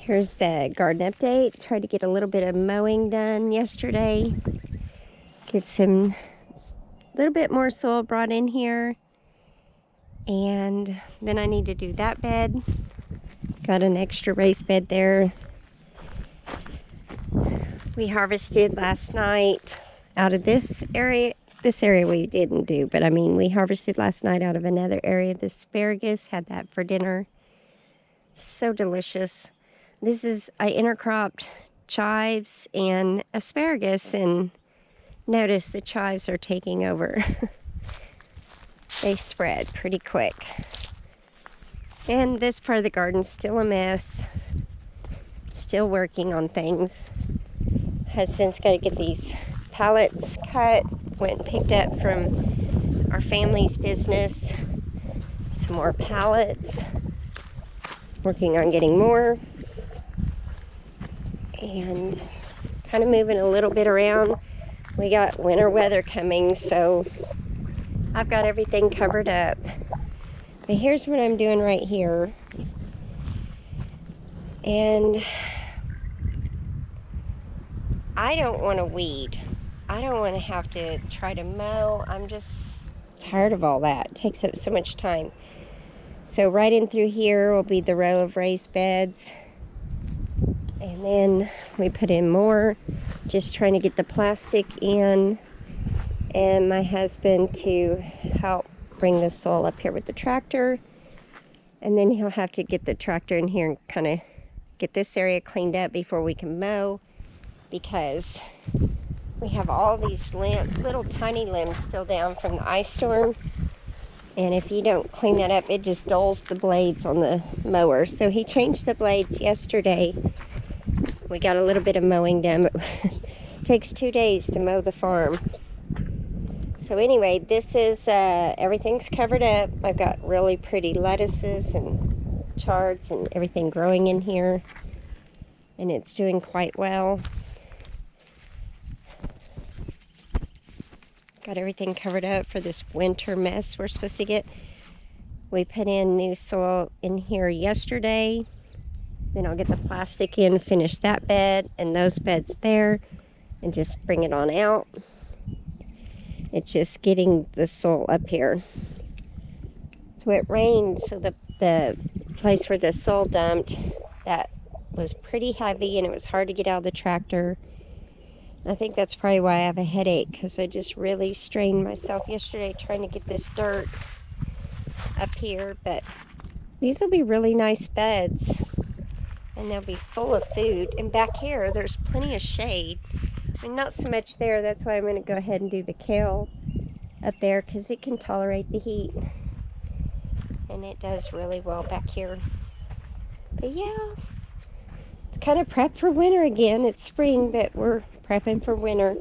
Here's the garden update. Tried to get a little bit of mowing done yesterday. Get some little bit more soil brought in here. And then I need to do that bed. Got an extra raised bed there. We harvested last night out of this area. This area we didn't do, but I mean, we harvested last night out of another area. The asparagus, had that for dinner. So delicious. This is, I intercropped chives and asparagus, and notice the chives are taking over. They spread pretty quick. And this part of the garden's still a mess. Still working on things. Husband's got to get these pallets cut. Went and picked up from our family's business some more pallets. Working on getting more. And kind of moving a little bit around. We got winter weather coming, so I've got everything covered up. But here's what I'm doing right here. And I don't want to weed. I don't want to have to try to mow. I'm just tired of all that. It takes up so much time. So right in through here will be the row of raised beds. And then we put in more, just trying to get the plastic in, and my husband to help bring the soil up here with the tractor. And then he'll have to get the tractor in here and kind of get this area cleaned up before we can mow, because we have all these little tiny limbs still down from the ice storm. And if you don't clean that up, it just dulls the blades on the mower. So he changed the blades yesterday. We got a little bit of mowing done, but it takes 2 days to mow the farm. So anyway, this is, everything's covered up. I've got really pretty lettuces and chards and everything growing in here. And it's doing quite well. Got everything covered up for this winter mess we're supposed to get. We put in new soil in here yesterday. Then I'll get the plastic in, finish that bed and those beds there, and just bring it on out. It's just getting the soil up here. So it rained, so the place where the soil dumped, that was pretty heavy and it was hard to get out of the tractor. I think that's probably why I have a headache, because I just really strained myself yesterday trying to get this dirt up here. But these will be really nice beds. And they'll be full of food. And back here, there's plenty of shade. I mean, not so much there. That's why I'm going to go ahead and do the kale up there, because it can tolerate the heat. And it does really well back here. But yeah, it's kind of prep for winter again. It's spring, but we're prepping for winter.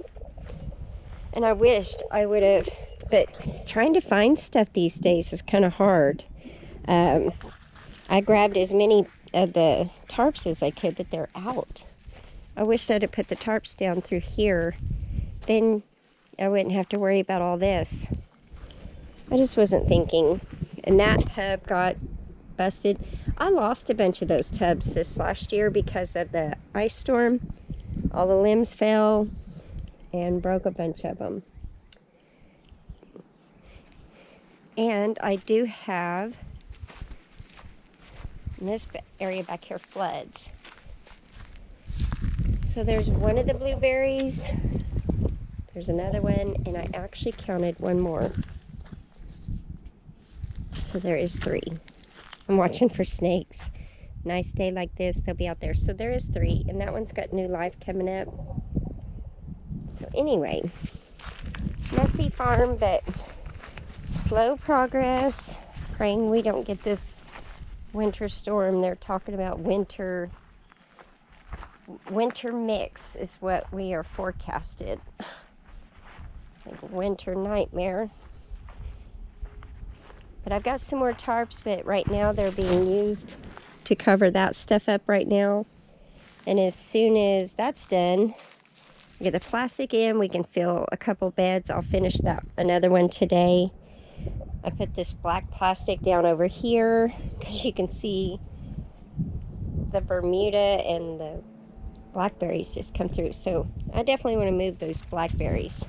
And I wished I would have, but trying to find stuff these days is kind of hard. I grabbed as many of the tarps as I could, but they're out. I wished I'd have put the tarps down through here. Then I wouldn't have to worry about all this. I just wasn't thinking. And that tub got busted. I lost a bunch of those tubs this last year because of the ice storm. All the limbs fell and broke a bunch of them. And I do have, in this area back here, floods. So there's one of the blueberries. There's another one, and I actually counted one more. So there is 3. I'm watching for snakes. Nice day like this, they'll be out there. So there is 3, and that one's got new life coming up. So anyway, messy farm, but slow progress. Praying we don't get this winter storm. They're talking about winter mix is what we are forecasted. Like a winter nightmare. But I've got some more tarps, but right now they're being used to cover that stuff up right now. And as soon as that's done, get the plastic in, we can fill a couple beds. I'll finish that another one today. I put this black plastic down over here because you can see the Bermuda and the blackberries just come through. So I definitely want to move those blackberries.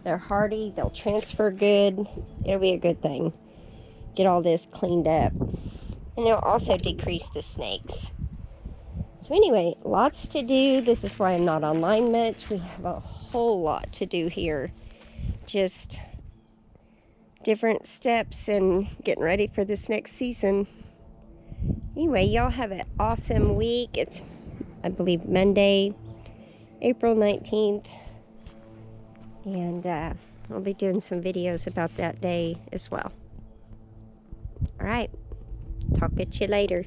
They're hardy, they'll transfer good. It'll be a good thing. Get all this cleaned up. And it'll also decrease the snakes. So anyway, lots to do. This is why I'm not online much. We have a whole lot to do here. Just different steps and getting ready for this next season. Anyway, y'all have an awesome week. It's, I believe, Monday, April 19th. And I'll be doing some videos about that day as well. All right. Talk to you later.